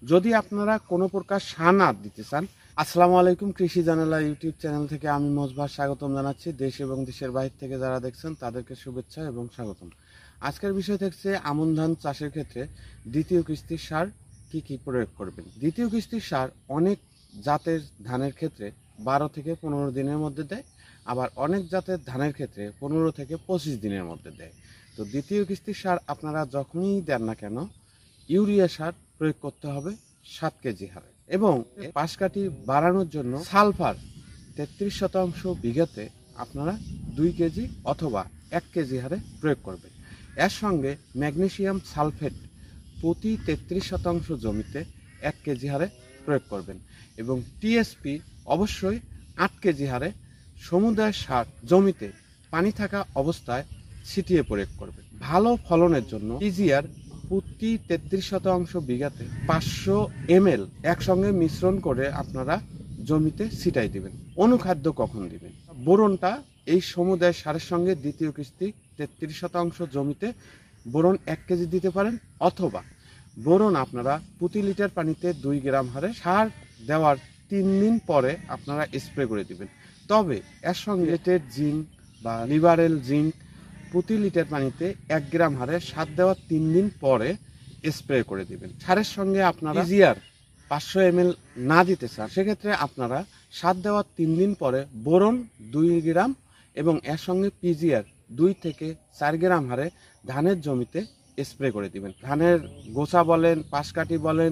যদি আপনারা কোনো প্রকার সার না দিতে চান, আসসালামু আলাইকুম, কৃষি জানালা ইউটিউব চ্যানেল থেকে আমি মজবার স্বাগতম জানাচ্ছি। দেশ এবং দেশের বাইরে থেকে যারা দেখছেন তাদেরকে শুভেচ্ছা এবং স্বাগতম। আজকের বিষয় থাকছে আমন ধান চাষের ক্ষেত্রে দ্বিতীয় কিস্তির সার কি কি প্রয়োগ করবেন। দ্বিতীয় কিস্তির সার অনেক জাতের ধানের ক্ষেত্রে 12 থেকে 15 দিনের মধ্যে দেয়, আবার অনেক জাতের ধানের ক্ষেত্রে 15 থেকে 25 দিনের মধ্যে দেয়। তো দ্বিতীয় কিস্তির সার আপনারা যখনই দেন না কেন, ইউরিয়া সার প্রয়োগ করতে হবে 7 কেজি হারে, এবং পাশ কাঠি বাড়ানোর জন্য সালফার 33% বিঘাতে আপনারা 2 কেজি অথবা 1 কেজি হারে প্রয়োগ করবেন। এর সঙ্গে ম্যাগনেসিয়াম সালফেট প্রতি 33% জমিতে 1 কেজি হারে প্রয়োগ করবেন, এবং টিএসপি অবশ্যই 8 কেজি হারে সমুদায় সার জমিতে পানি থাকা অবস্থায় ছিটিয়ে প্রয়োগ করবেন। ভালো ফলনের জন্য পিজিআর প্রতি 33% বিঘাতে 500 ml একসঙ্গে মিশ্রণ করে আপনারা জমিতে ছিটাই দিবেন। অনুখাদ্য কখন দিবেন? বোরনটা এই সমুদায় সারের সঙ্গে দ্বিতীয় কিস্তি 33% জমিতে বোরন 1 কেজি দিতে পারেন, অথবা বোরন আপনারা প্রতি লিটার পানিতে 2 গ্রাম হারে সার দেওয়ার 3 দিন পরে আপনারা স্প্রে করে দিবেন। তবে এর সঙ্গে জিঙ্ক বা লিবারেল জিঙ্ক প্রতি লিটার পানিতে 1 গ্রাম হারে সার দেওয়ার 3 দিন পরে স্প্রে করে দিবেন। সারের সঙ্গে আপনারা পিজিআর 500 ml না দিতে চান, সেক্ষেত্রে আপনারা সার দেওয়ার 3 দিন পরে বোরন 2 গ্রাম এবং এর সঙ্গে পিজিআর 2 থেকে 4 গ্রাম হারে ধানের জমিতে স্প্রে করে দিবেন। ধানের গোছা বলেন, পাশকাঠি বলেন,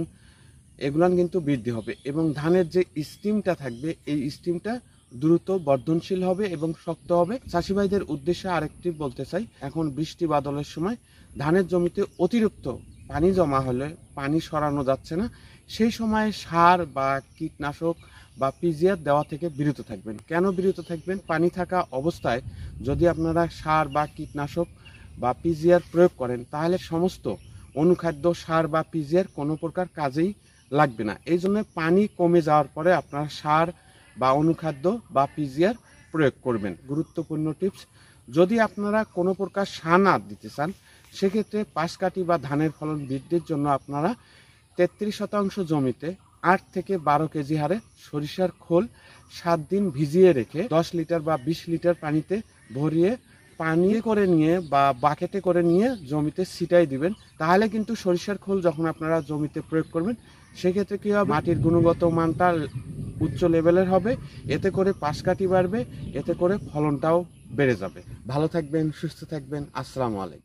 এগুলান কিন্তু বৃদ্ধি হবে, এবং ধানের যে স্টিমটা থাকবে এই স্টিমটা দ্রুত বর্ধনশীল হবে এবং শক্ত হবে। চাষি ভাইদের উদ্দেশ্যে আরেকটি বলতে চাই, এখন বৃষ্টি বাদলের সময় ধানের জমিতে অতিরিক্ত পানি জমা হলে পানি সরানো যাচ্ছে না, সেই সময় সার বা কীটনাশক বা পিজিআর দেওয়া থেকে বিরত থাকবেন। কেন বিরত থাকবেন? পানি থাকা অবস্থায় যদি আপনারা সার বা কীটনাশক বা পিজিআর প্রয়োগ করেন, তাহলে সমস্ত অনুখাদ্য সার বা পিজিআর কোনো প্রকার কাজেই লাগবে না। এই জন্য পানি কমে যাওয়ার পরে আপনারা সার বা অনুখাদ্য বা পিজিআর প্রয়োগ করবেন। গুরুত্বপূর্ণ টিপস, যদি আপনারা কোনো প্রকার সার না দিতে চান, সেক্ষেত্রে পাশকাঠি বা ধানের ফলন বৃদ্ধির জন্য আপনারা 33% জমিতে 8 থেকে 12 কেজি হারে সরিষার খোল 7 দিন ভিজিয়ে রেখে 10 লিটার বা 20 লিটার পানিতে ভরিয়ে পানি করে নিয়ে বা বাকেটে করে নিয়ে জমিতে ছিটাই দিবেন। তাহলে কিন্তু সরিষার খোল যখন আপনারা জমিতে প্রয়োগ করবেন, সেক্ষেত্রে কী হবে, মাটির গুণগত মানটা উচ্চ লেভেলের হবে, এতে করে পাশকাঠি বাড়বে, এতে করে ফলনটাও বেড়ে যাবে। ভালো থাকবেন, সুস্থ থাকবেন। আসসালামু আলাইকুম।